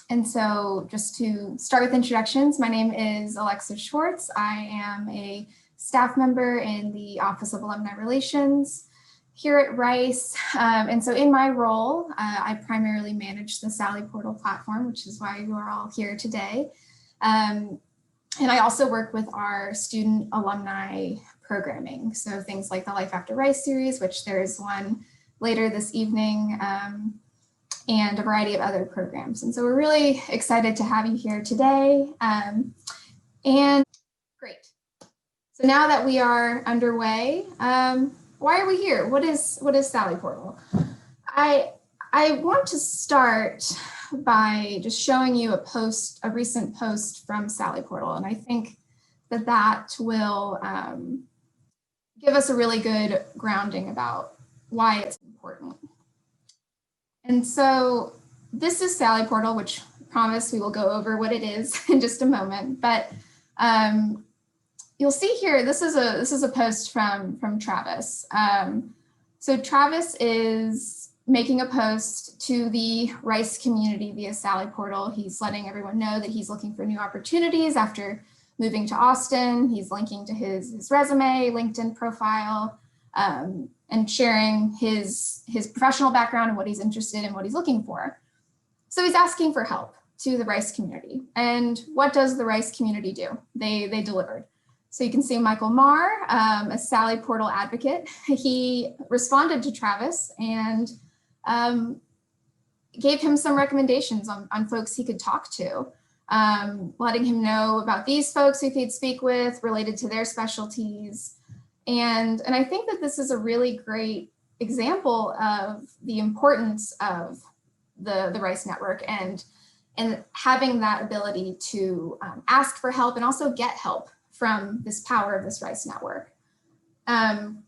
And so just to start with introductions, my name is Alexa Schwartz. I am a staff member in the Office of Alumni Relations here at Rice. And so in my role, I primarily manage the Sallyportal platform, which is why you are all here today. And I also work with our student alumni programming. So things like the Life After Rice series, which there is one later this evening, and a variety of other programs. And so we're really excited to have you here today. And great. So now that we are underway, why are we here? What is Sallyportal? I want to start by just showing you a recent post from Sallyportal, and I think that will give us a really good grounding about why it's important. And so this is Sallyportal, which I promise we will go over what it is in just a moment. But you'll see here, this is a post from Travis. So Travis is making a post to the Rice community via Sallyportal. He's letting everyone know that he's looking for new opportunities after moving to Austin. He's linking to his resume, LinkedIn profile, and sharing his professional background and what he's interested in, what he's looking for. So he's asking for help to the Rice community. And what does the Rice community do? They delivered. So you can see Michael Marr, a Sallyportal advocate. He responded to Travis and gave him some recommendations on folks he could talk to, letting him know about these folks who he'd speak with related to their specialties. And I think that this is a really great example of the importance of the Rice Network and having that ability to ask for help and also get help from this power of this Rice Network. And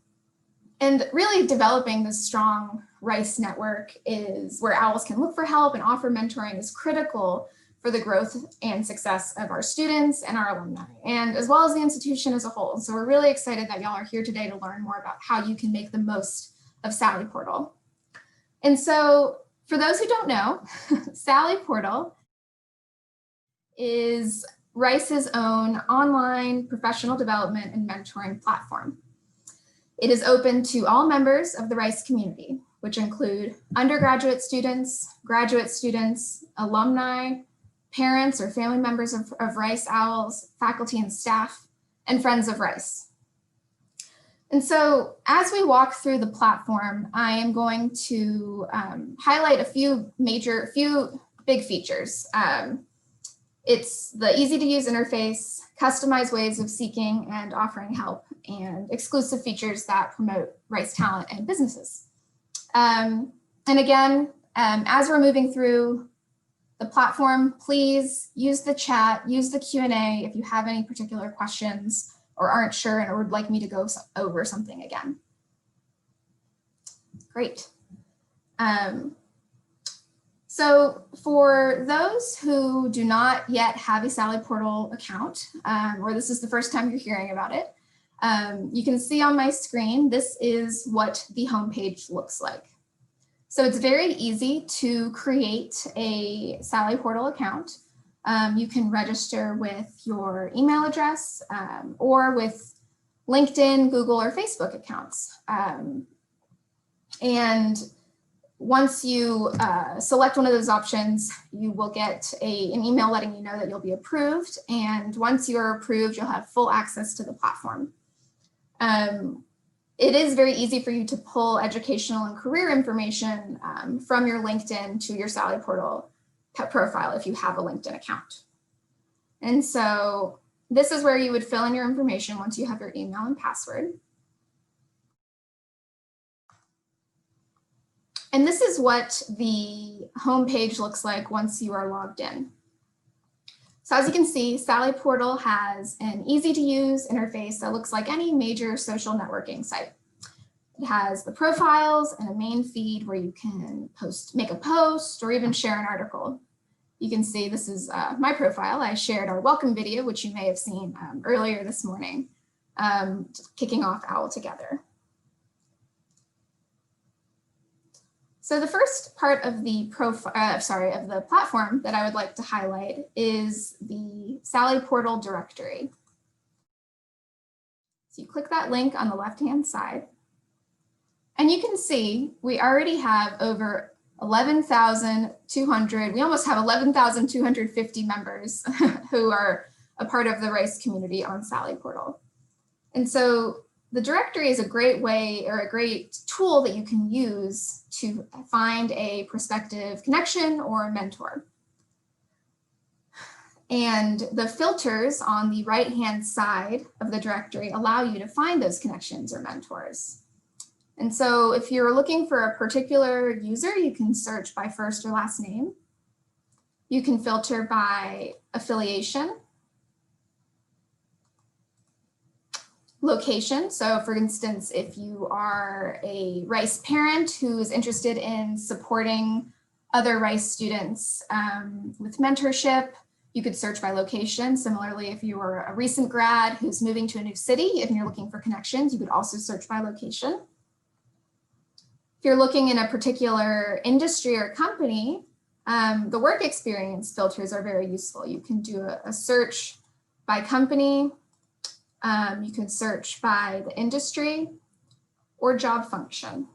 really developing this strong Rice Network is where OWLs can look for help and offer mentoring is critical for the growth and success of our students and our alumni, and as well as the institution as a whole. So we're really excited that y'all are here today to learn more about how you can make the most of Sallyportal. And so for those who don't know, Sallyportal is Rice's own online professional development and mentoring platform. It is open to all members of the Rice community, which include undergraduate students, graduate students, alumni, parents or family members of Rice OWLs, faculty and staff, and friends of Rice. And so as we walk through the platform, I am going to highlight a few big features. It's the easy to use interface, customized ways of seeking and offering help, and exclusive features that promote Rice talent and businesses. And again, as we're moving through the platform, please use the chat, use the Q&A if you have any particular questions or aren't sure and or would like me to go over something again. Great. So for those who do not yet have a Sallyportal account, or this is the first time you're hearing about it, you can see on my screen, this is what the homepage looks like. So it's very easy to create a Sallyportal account. You can register with your email address or with LinkedIn, Google, or Facebook accounts. And once you select one of those options, you will get an email letting you know that you'll be approved. And once you're approved, you'll have full access to the platform. It is very easy for you to pull educational and career information from your LinkedIn to your Sallyportal profile if you have a LinkedIn account. And so this is where you would fill in your information once you have your email and password. And this is what the homepage looks like once you are logged in. So as you can see, Sallyportal has an easy to use interface that looks like any major social networking site. It has the profiles and a main feed where you can make a post or even share an article. You can see this is my profile. I shared our welcome video, which you may have seen earlier this morning, kicking off OWL Together. So the first part of the of the platform that I would like to highlight is the Sallyportal Directory. So you click that link on the left-hand side, and you can see we already have over 11,200, we almost have 11,250 members who are a part of the Rice community on Sallyportal. And so the directory is a great way or a great tool that you can use to find a prospective connection or a mentor. And the filters on the right-hand side of the directory allow you to find those connections or mentors. And so if you're looking for a particular user, you can search by first or last name. You can filter by affiliation, location. So for instance, if you are a Rice parent who's interested in supporting other Rice students with mentorship, you could search by location. Similarly, if you are a recent grad who's moving to a new city, and you're looking for connections, you could also search by location. If you're looking in a particular industry or company, the work experience filters are very useful. You can do a search by company. You can search by the industry or job function.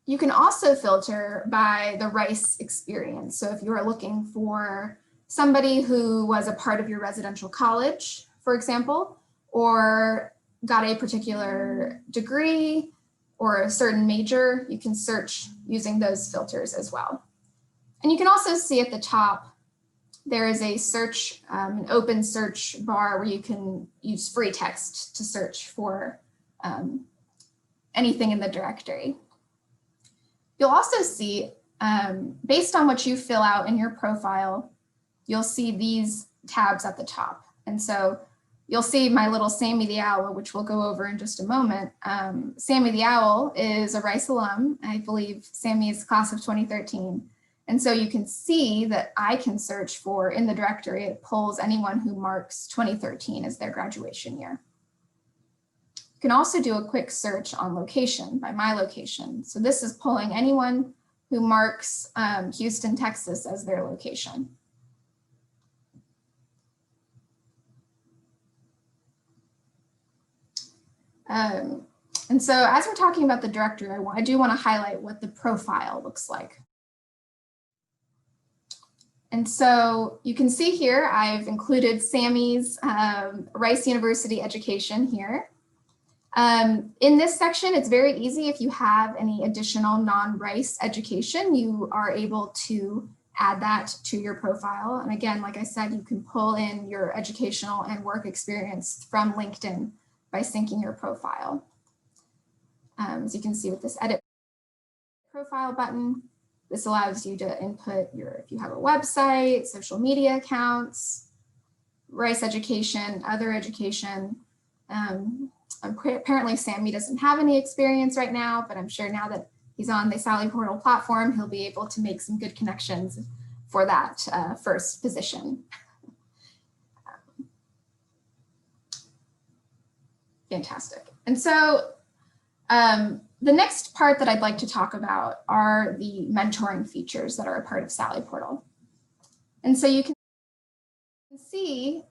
You can also filter by the Rice experience. So if you are looking for somebody who was a part of your residential college, for example, or got a particular degree or a certain major, you can search using those filters as well. And you can also see at the top, there is a search, an open search bar where you can use free text to search for anything in the directory. You'll also see, based on what you fill out in your profile, you'll see these tabs at the top. And so you'll see my little Sammy the Owl, which we'll go over in just a moment. Sammy the Owl is a Rice alum. I believe Sammy is class of 2013. And so you can see that I can search for in the directory, it pulls anyone who marks 2013 as their graduation year. You can also do a quick search on location by my location. So this is pulling anyone who marks Houston, Texas as their location. And so as we're talking about the directory, I do want to highlight what the profile looks like. And so you can see here, I've included Sammy's Rice University education here. In this section, it's very easy. If you have any additional non-Rice education, you are able to add that to your profile. And again, like I said, you can pull in your educational and work experience from LinkedIn by syncing your profile. As you can see with this edit profile button, this allows you to input if you have a website, social media accounts, Rice education, other education. Apparently Sammy doesn't have any experience right now, but I'm sure now that he's on the Sallyportal platform, he'll be able to make some good connections for that first position. Fantastic. And so the next part that I'd like to talk about are the mentoring features that are a part of Sallyportal. And so you can see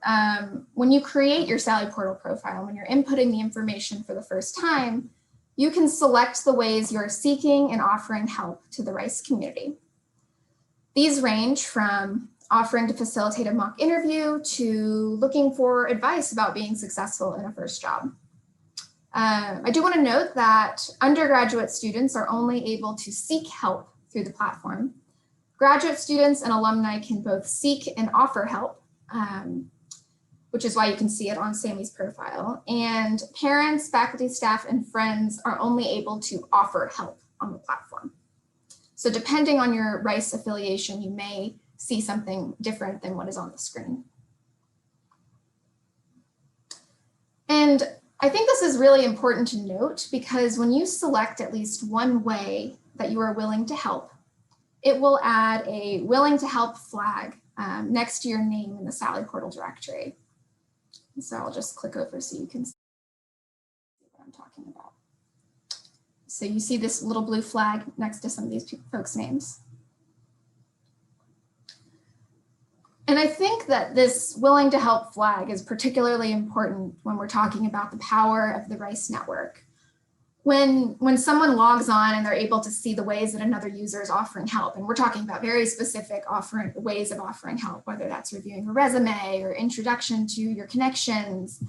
when you create your Sallyportal profile, when you're inputting the information for the first time, you can select the ways you're seeking and offering help to the Rice community. These range from offering to facilitate a mock interview to looking for advice about being successful in a first job. I do want to note that undergraduate students are only able to seek help through the platform. Graduate students and alumni can both seek and offer help, which is why you can see it on Sammy's profile. And parents, faculty, staff, and friends are only able to offer help on the platform. So depending on your Rice affiliation, you may see something different than what is on the screen. And I think this is really important to note because when you select at least one way that you are willing to help, it will add a willing to help flag next to your name in the Sallyportal directory. So I'll just click over so you can see what I'm talking about. So you see this little blue flag next to some of these folks' names. And I think that this willing to help flag is particularly important when we're talking about the power of the RICE network. When someone logs on and they're able to see the ways that another user is offering help, and we're talking about very specific ways of offering help, whether that's reviewing a resume or introduction to your connections,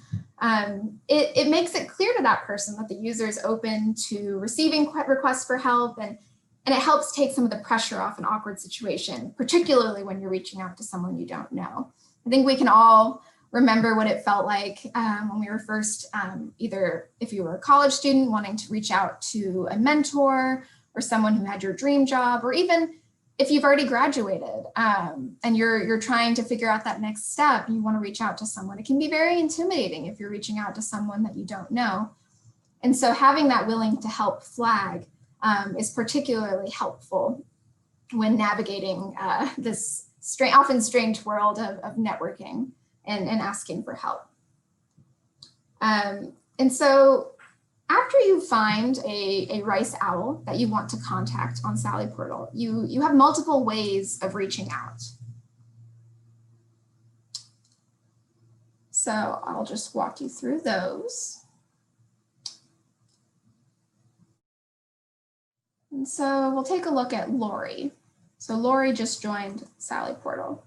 it makes it clear to that person that the user is open to receiving requests for help, and it helps take some of the pressure off an awkward situation, particularly when you're reaching out to someone you don't know. I think we can all remember what it felt like when we were first, either if you were a college student wanting to reach out to a mentor or someone who had your dream job, or even if you've already graduated and you're trying to figure out that next step and you want to reach out to someone. It can be very intimidating if you're reaching out to someone that you don't know. And so having that willing to help flag is particularly helpful when navigating this often strange world of networking and asking for help. And so after you find a RICE owl that you want to contact on Sallyportal, you have multiple ways of reaching out. So I'll just walk you through those. And so we'll take a look at Lori. So Lori just joined Sallyportal.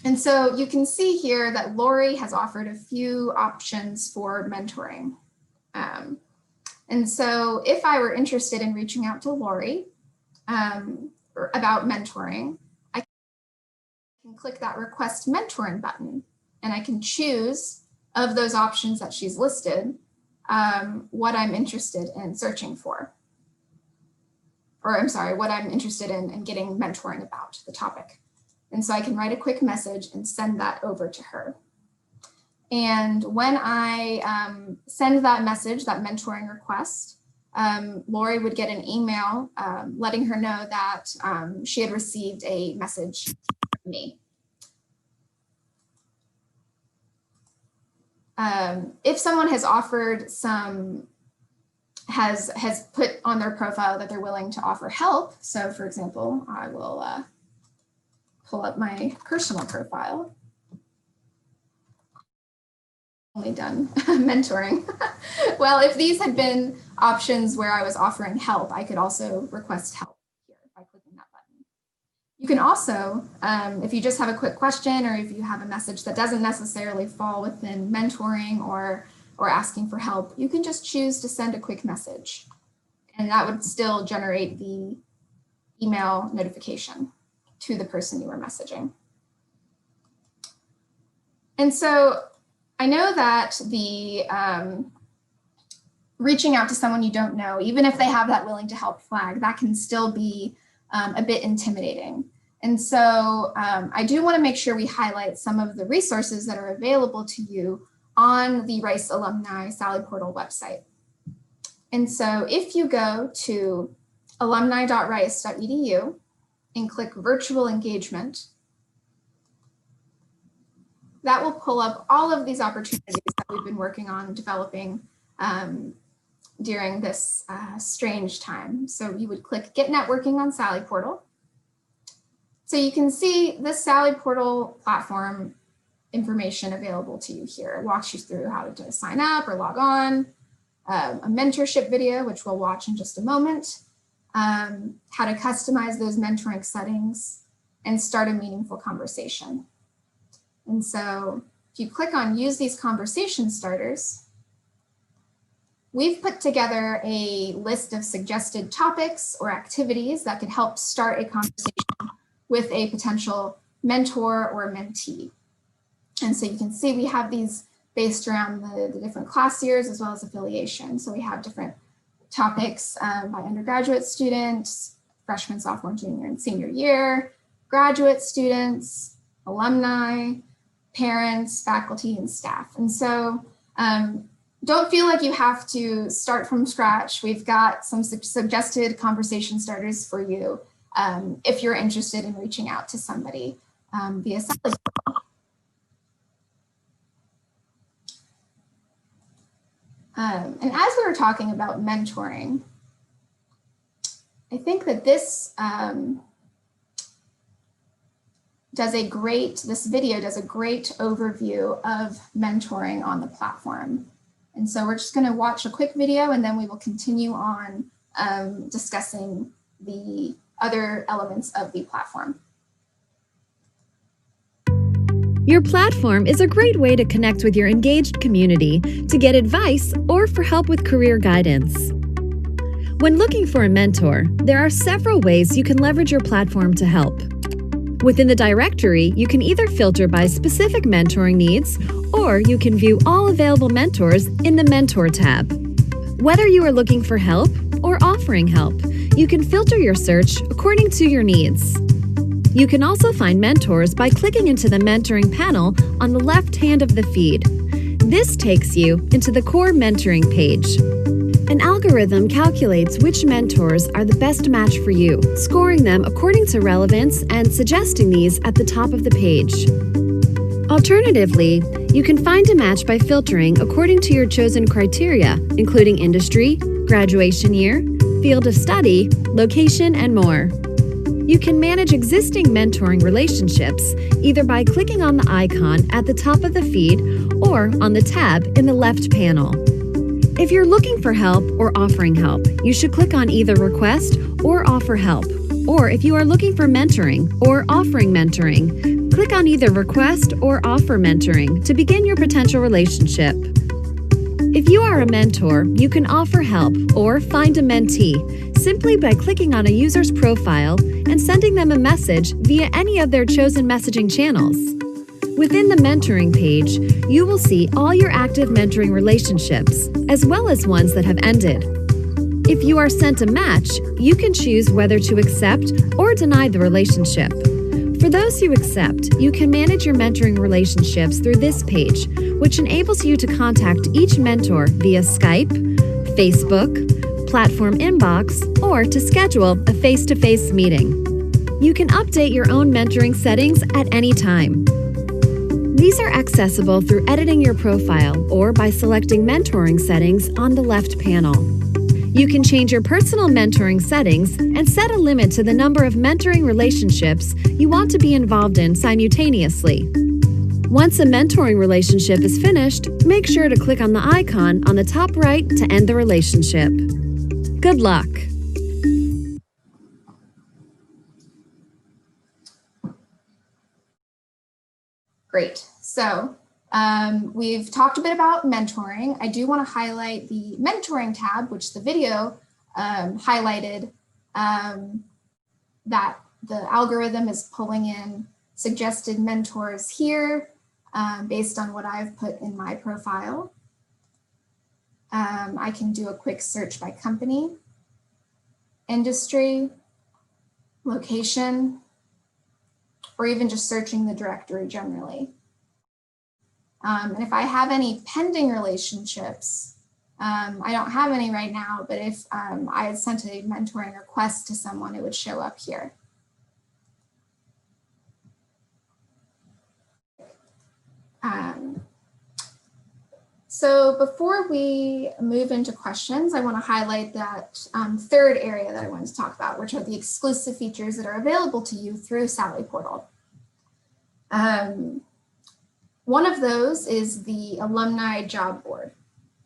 And so you can see here that Lori has offered a few options for mentoring. And so if I were interested in reaching out to Lori about mentoring, I can click that request mentoring button, and I can choose of those options that she's listed what I'm interested in searching for. Or I'm sorry, what I'm interested in getting mentoring about, the topic. And so I can write a quick message and send that over to her. And when I send that message, that mentoring request, Lori would get an email letting her know that she had received a message from me. If someone has offered has put on their profile that they're willing to offer help, so for example, I will pull up my personal profile. Only done mentoring. Well, if these had been options where I was offering help, I could also request help here by clicking that button. You can also, if you just have a quick question or if you have a message that doesn't necessarily fall within mentoring or asking for help, you can just choose to send a quick message, and that would still generate the email notification to the person you were messaging. And so I know that the reaching out to someone you don't know, even if they have that willing to help flag, that can still be a bit intimidating. And so I do want to make sure we highlight some of the resources that are available to you on the RICE Alumni Sallyportal website. And so if you go to alumni.rice.edu and click virtual engagement, that will pull up all of these opportunities that we've been working on developing during this strange time. So you would click Get Networking on Sallyportal. So you can see this Sallyportal platform information available to you here. It walks you through how to sign up or log on, a mentorship video, which we'll watch in just a moment, how to customize those mentoring settings, and start a meaningful conversation. And so if you click on Use These Conversation Starters, we've put together a list of suggested topics or activities that could help start a conversation with a potential mentor or mentee. And so you can see we have these based around the different class years as well as affiliation. So we have different topics by undergraduate students, freshman, sophomore, junior, and senior year, graduate students, alumni, parents, faculty, and staff. And so don't feel like you have to start from scratch. We've got some suggested conversation starters for you if you're interested in reaching out to somebody via Sallyportal. And as we were talking about mentoring, I think that this this video does a great overview of mentoring on the platform. And so we're just going to watch a quick video and then we will continue on discussing the other elements of the platform. Your platform is a great way to connect with your engaged community, to get advice, or for help with career guidance. When looking for a mentor, there are several ways you can leverage your platform to help. Within the directory, you can either filter by specific mentoring needs, or you can view all available mentors in the Mentor tab. Whether you are looking for help or offering help, you can filter your search according to your needs. You can also find mentors by clicking into the mentoring panel on the left hand of the feed. This takes you into the core mentoring page. An algorithm calculates which mentors are the best match for you, scoring them according to relevance and suggesting these at the top of the page. Alternatively, you can find a match by filtering according to your chosen criteria, including industry, graduation year, field of study, location, and more. You can manage existing mentoring relationships either by clicking on the icon at the top of the feed or on the tab in the left panel. If you're looking for help or offering help, you should click on either Request or Offer Help. Or if you are looking for mentoring or offering mentoring, click on either Request or Offer Mentoring to begin your potential relationship. If you are a mentor, you can offer help or find a mentee simply by clicking on a user's profile and sending them a message via any of their chosen messaging channels. Within the mentoring page, you will see all your active mentoring relationships, as well as ones that have ended. If you are sent a match, you can choose whether to accept or deny the relationship. For those who accept, you can manage your mentoring relationships through this page, which enables you to contact each mentor via Skype, Facebook, platform inbox, or to schedule a face-to-face meeting. You can update your own mentoring settings at any time. These are accessible through editing your profile or by selecting mentoring settings on the left panel. You can change your personal mentoring settings and set a limit to the number of mentoring relationships you want to be involved in simultaneously. Once a mentoring relationship is finished, make sure to click on the icon on the top right to end the relationship. Good luck! Great. So we've talked a bit about mentoring. I do want to highlight the mentoring tab, which the video highlighted that the algorithm is pulling in suggested mentors here based on what I've put in my profile. I can do a quick search by company, industry, location, or even just searching the directory generally. And if I have any pending relationships, I don't have any right now, but if I had sent a mentoring request to someone, it would show up here. So before we move into questions, I want to highlight that third area that I wanted to talk about, which are the exclusive features that are available to you through Sallyportal. One of those is the Alumni Job Board.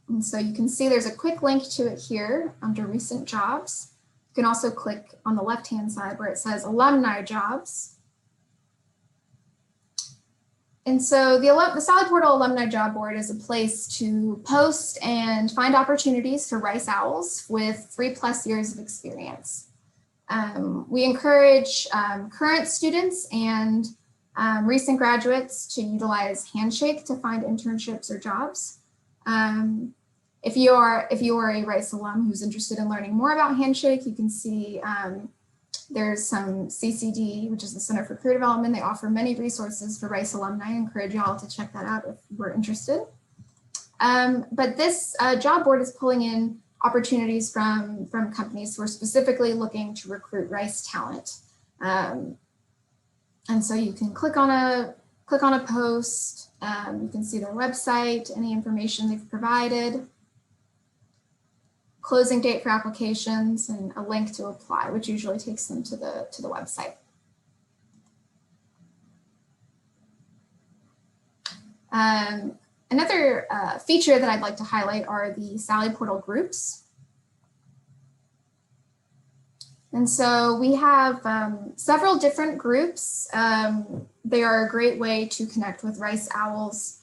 And so you can see there's a quick link to it here under recent jobs. You can also click on the left-hand side where it says Alumni Jobs. And so the Sallyportal Alumni Job Board is a place to post and find opportunities for Rice Owls with 3+ years of experience. We encourage current students and recent graduates to utilize Handshake to find internships or jobs. If you are a Rice alum who's interested in learning more about Handshake, you can see there's some CCD, which is the Center for Career Development. They offer many resources for Rice alumni. I encourage you all to check that out if you're interested. But this job board is pulling in opportunities from companies who are specifically looking to recruit Rice talent. And so you can click on a post, you can see their website, any information they've provided. closing date for applications, and a link to apply, which usually takes them to the website. Another feature that I'd like to highlight are the Sallyportal groups. And so we have several different groups. They are a great way to connect with Rice Owls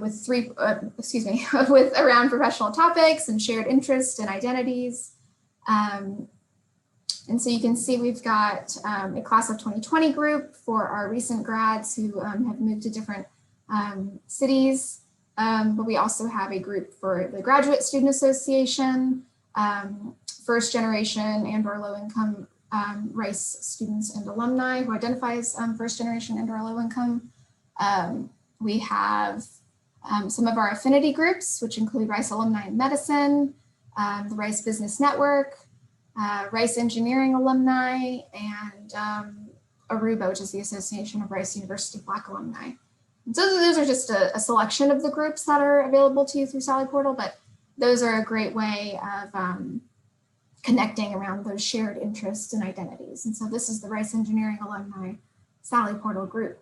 with with around professional topics and shared interests and identities. And so you can see we've got a class of 2020 group for our recent grads who have moved to different cities. But we also have a group for the Graduate Student Association, first generation and or low income Rice students and alumni who identify as first generation and or low income. We have some of our affinity groups, which include Rice Alumni in Medicine, the Rice Business Network, Rice Engineering Alumni, and ARUBA, which is the Association of Rice University Black Alumni. And so those are just a selection of the groups that are available to you through Sallyportal, but those are a great way of connecting around those shared interests and identities. And so this is the Rice Engineering Alumni Sallyportal group.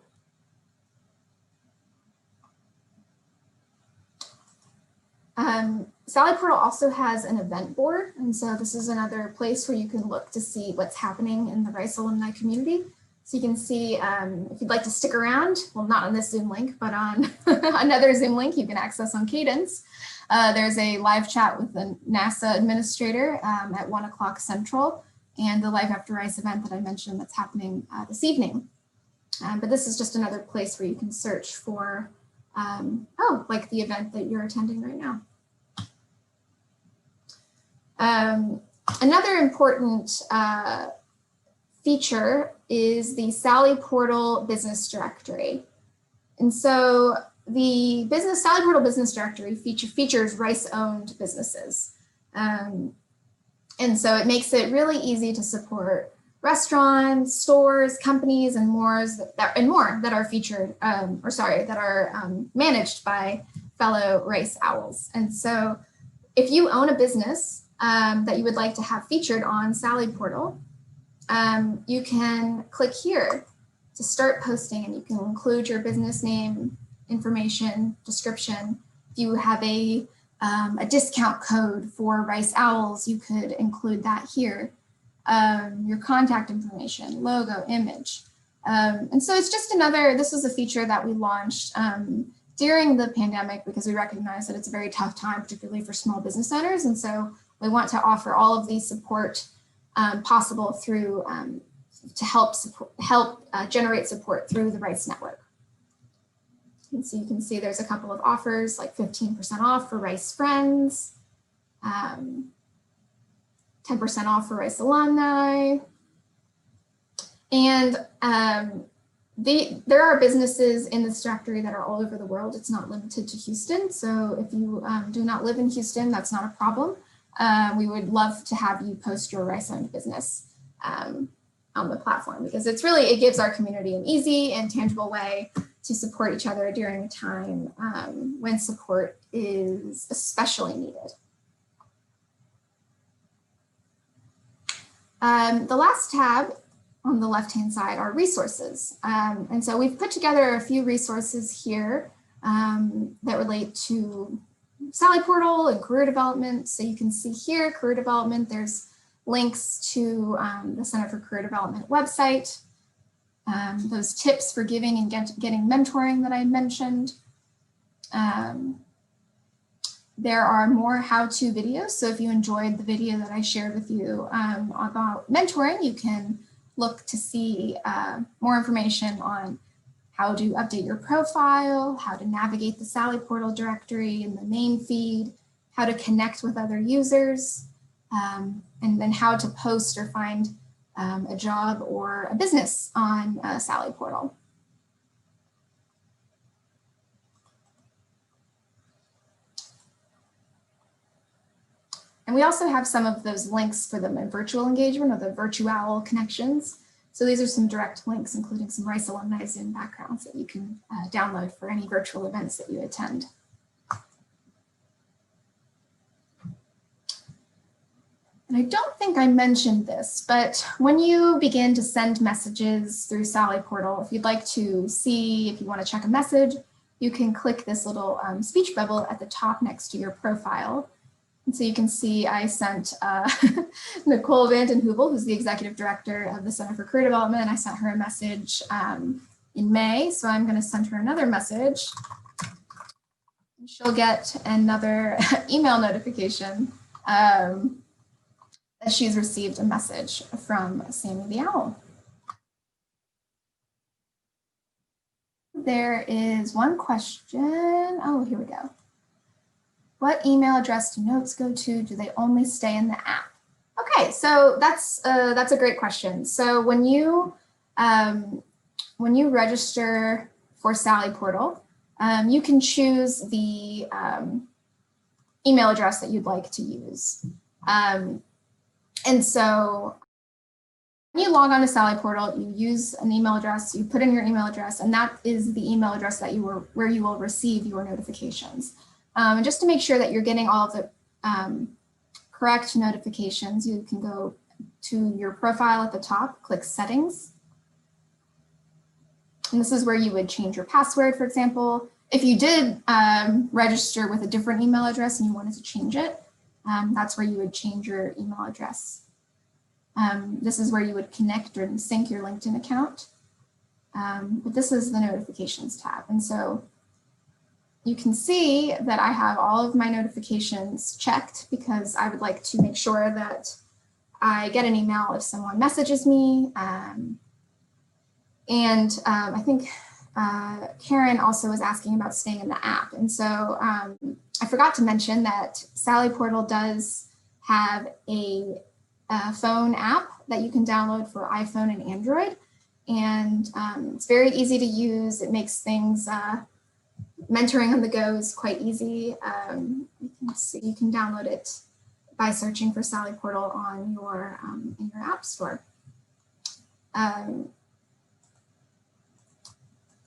Sallyportal also has an event board. And so this is another place where you can look to see what's happening in the Rice alumni community. So you can see if you'd like to stick around, well, not on this Zoom link, but on another Zoom link you can access on Cadence. There's a live chat with the NASA administrator at 1 o'clock Central, and the Live After Rice event that I mentioned that's happening this evening. But this is just another place where you can search for, like the event that you're attending right now. Another important feature is the Sallyportal Business Directory. And so the Sallyportal Business Directory features Rice-owned businesses. And so it makes it really easy to support restaurants, stores, companies, and more that are featured, that are managed by fellow Rice Owls. And so if you own a business that you would like to have featured on Sallyportal, you can click here to start posting, and you can include your business name, information, description. If you have a discount code for Rice Owls, you could include that here. Your contact information, logo, image. And so it's just this was a feature that we launched during the pandemic because we recognize that it's a very tough time, particularly for small business owners. And so we want to offer all of the support possible through to help generate support through the Rice Network. And so you can see there's a couple of offers like 15% off for Rice Friends, 10% off for Rice Alumni. And there are businesses in this directory that are all over the world. It's not limited to Houston. So if you do not live in Houston, that's not a problem. We would love to have you post your Rice-owned business on the platform because it gives our community an easy and tangible way to support each other during a time when support is especially needed. The last tab on the left-hand side are resources. And so we've put together a few resources here that relate to Sallyportal and career development. So you can see here, career development, there's links to the Center for Career Development website, those tips for giving and getting mentoring that I mentioned. There are more how-to videos. So if you enjoyed the video that I shared with you about mentoring, you can look to see more information on how to update your profile, how to navigate the Sallyportal directory in the main feed, how to connect with other users, and then how to post or find a job or a business on Sallyportal. And we also have some of those links for the virtual engagement or the virtual connections. So these are some direct links, including some Rice alumni Zoom backgrounds that you can download for any virtual events that you attend. And I don't think I mentioned this, but when you begin to send messages through Sallyportal, if you'd like to see, if you want to check a message, you can click this little speech bubble at the top next to your profile. And so you can see I sent Nicole Vanden Heuvel, who's the Executive Director of the Center for Career Development. I sent her a message in May, so I'm going to send her another message. And she'll get another email notification that she's received a message from Sammy the Owl. There is one question. Oh, here we go. What email address do notes go to? Do they only stay in the app? Okay, so that's a great question. So when you register for Sallyportal, you can choose the email address that you'd like to use. And so when you log on to Sallyportal, you use an email address, you put in your email address, and that is the email address that where you will receive your notifications. And just to make sure that you're getting all of the correct notifications, you can go to your profile at the top, click Settings. And this is where you would change your password, for example. If you did register with a different email address and you wanted to change it, that's where you would change your email address. This is where you would connect or sync your LinkedIn account. But this is the notifications tab. And so you can see that I have all of my notifications checked because I would like to make sure that I get an email if someone messages me. And I think Karen also was asking about staying in the app. And so I forgot to mention that Sallyportal does have a phone app that you can download for iPhone and Android. And it's very easy to use. It makes things, mentoring on the go is quite easy. You can download it by searching for Sallyportal on your, in your app store.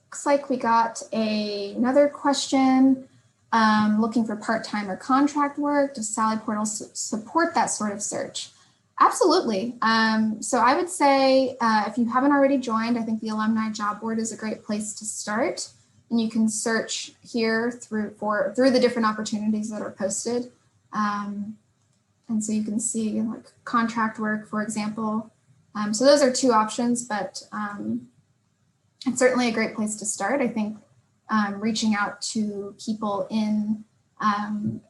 Looks like we got another question. Looking for part-time or contract work. Does Sallyportal support that sort of search? Absolutely. So I would say if you haven't already joined, I think the Alumni Job Board is a great place to start. And you can search here through the different opportunities that are posted. And so you can see like contract work, for example. So those are two options, but it's certainly a great place to start. I think reaching out to people in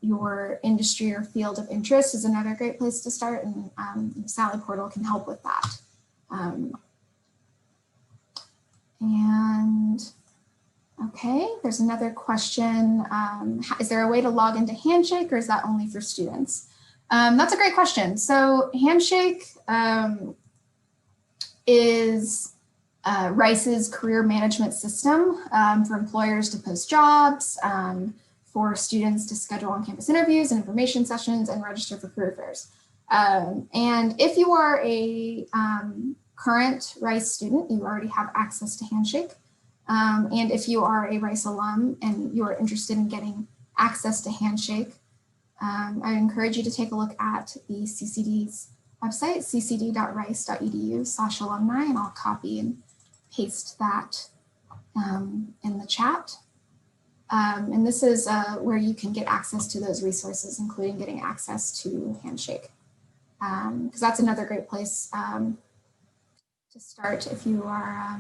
your industry or field of interest is another great place to start, and Sallyportal can help with that. And okay, there's another question. Is there a way to log into Handshake, or is that only for students? That's a great question. So Handshake is Rice's career management system for employers to post jobs, for students to schedule on-campus interviews and information sessions and register for career fairs. And if you are a current Rice student, you already have access to Handshake. And if you are a Rice alum and you are interested in getting access to Handshake, I encourage you to take a look at the CCD's website, ccd.rice.edu/alumni, and I'll copy and paste that in the chat. And this is where you can get access to those resources, including getting access to Handshake, because that's another great place to start if you are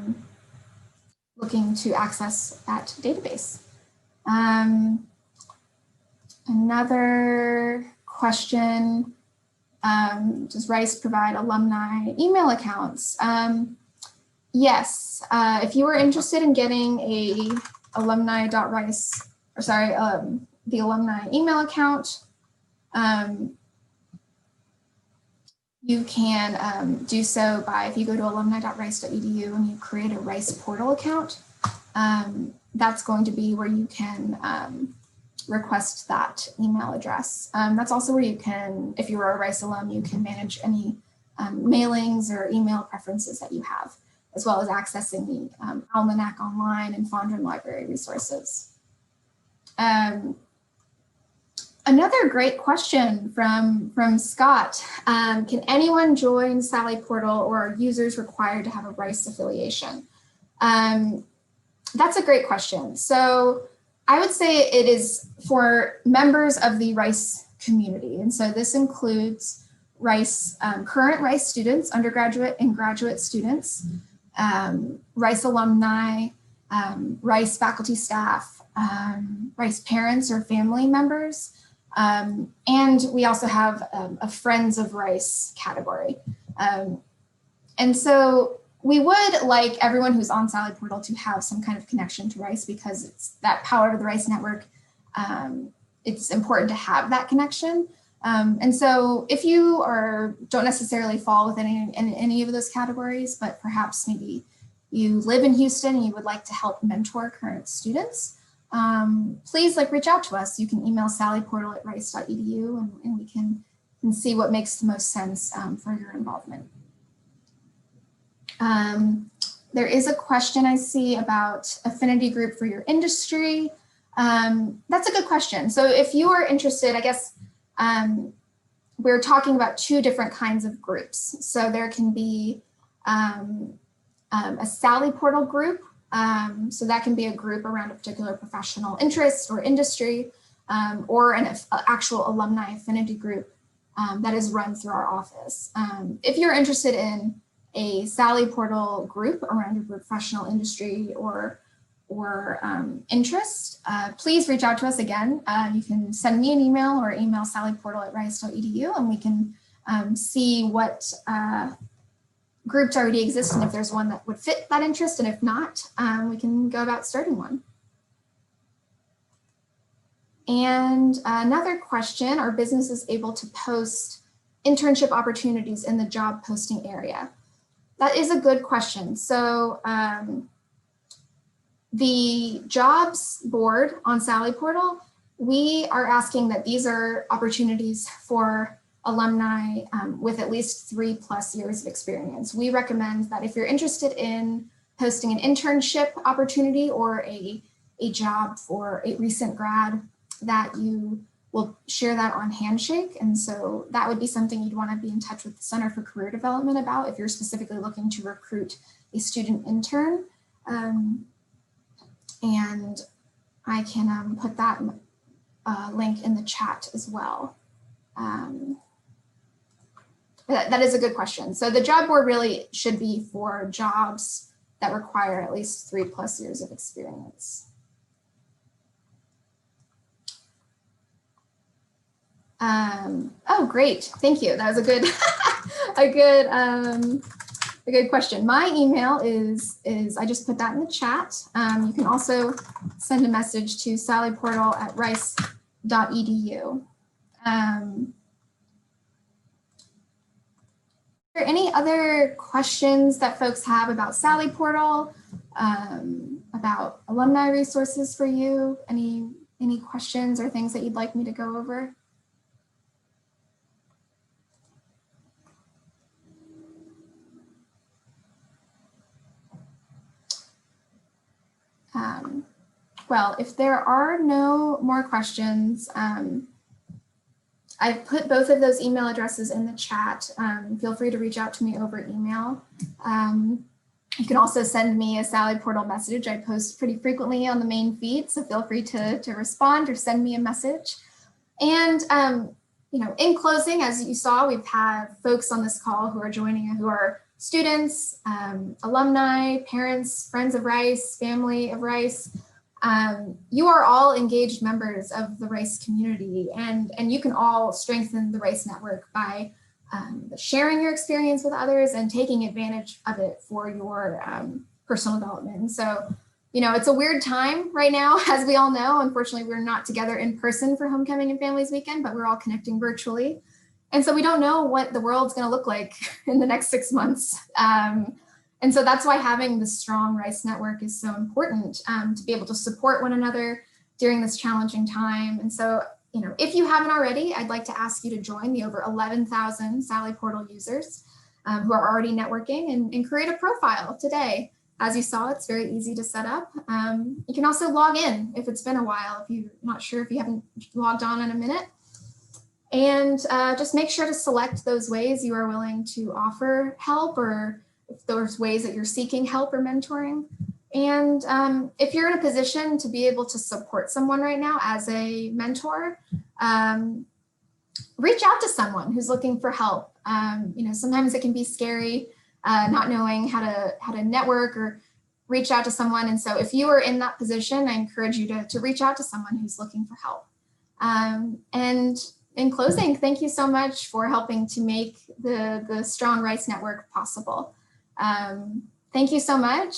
looking to access that database. Another question, does Rice provide alumni email accounts? Yes, if you are interested in getting a alumni.rice, or sorry, the alumni email account, you can do so by, if you go to alumni.rice.edu and you create a Rice portal account, that's going to be where you can request that email address. That's also where you can, if you are a Rice alum, you can manage any mailings or email preferences that you have, as well as accessing the Almanac Online and Fondren Library resources. Another great question from Scott. Can anyone join Sallyportal, or are users required to have a Rice affiliation? That's a great question. So I would say it is for members of the Rice community. And so this includes Rice, current Rice students, undergraduate and graduate students, Rice alumni, Rice faculty staff, Rice parents or family members. And we also have a Friends of Rice category. And so we would like everyone who's on Sallyportal to have some kind of connection to Rice, because it's that power of the Rice network. It's important to have that connection. And so if you don't necessarily fall within any of those categories, but perhaps maybe you live in Houston and you would like to help mentor current students, please reach out to us. You can email sallyportal@rice.edu and we can see what makes the most sense for your involvement. There is a question I see about affinity group for your industry. That's a good question. So if you are interested, I guess we're talking about two different kinds of groups. So there can be a Sallyportal group. So that can be a group around a particular professional interest or industry, or an actual alumni affinity group that is run through our office. If you're interested in a Sallyportal group around your professional industry or interest, please reach out to us again. You can send me an email or email sallyportal@rice.edu, and we can see what groups already exist and if there's one that would fit that interest, and if not, we can go about starting one. And another question, are businesses able to post internship opportunities in the job posting area? That is a good question. So the jobs board on Sallyportal, we are asking that these are opportunities for alumni with at least 3+ years of experience. We recommend that if you're interested in posting an internship opportunity or a job for a recent grad, that you will share that on Handshake. And so that would be something you'd want to be in touch with the Center for Career Development about if you're specifically looking to recruit a student intern. And I can put that link in the chat as well. That is a good question. So the job board really should be for jobs that require at least 3+ years of experience. Oh, great. Thank you. That was a good, a good question. My email is I just put that in the chat. You can also send a message to sallyportal@rice.edu. Are there any other questions that folks have about Sallyportal, about alumni resources for you? Any questions or things that you'd like me to go over? Well, if there are no more questions, I've put both of those email addresses in the chat. Feel free to reach out to me over email. You can also send me a Sallyportal message. I post pretty frequently on the main feed, so feel free to respond or send me a message. And in closing, as you saw, we've had folks on this call who are joining who are students, alumni, parents, friends of Rice, family of Rice. You are all engaged members of the Rice community, and you can all strengthen the Rice network by sharing your experience with others and taking advantage of it for your personal development. And so, it's a weird time right now, as we all know. Unfortunately, we're not together in person for Homecoming and Families Weekend, but we're all connecting virtually. And so we don't know what the world's going to look like in the next 6 months. And so that's why having the strong Rice network is so important, to be able to support one another during this challenging time. And so, if you haven't already, I'd like to ask you to join the over 11,000 Sallyportal users who are already networking and create a profile today. As you saw, it's very easy to set up. You can also log in if it's been a while. If you're not sure, if you haven't logged on in a minute, And just make sure to select those ways you are willing to offer help, or if there's ways that you're seeking help or mentoring. And if you're in a position to be able to support someone right now as a mentor, reach out to someone who's looking for help. Sometimes it can be scary not knowing how to network or reach out to someone. And so if you are in that position, I encourage you to reach out to someone who's looking for help. And in closing, thank you so much for helping to make the Strong Rice Network possible. Thank you so much.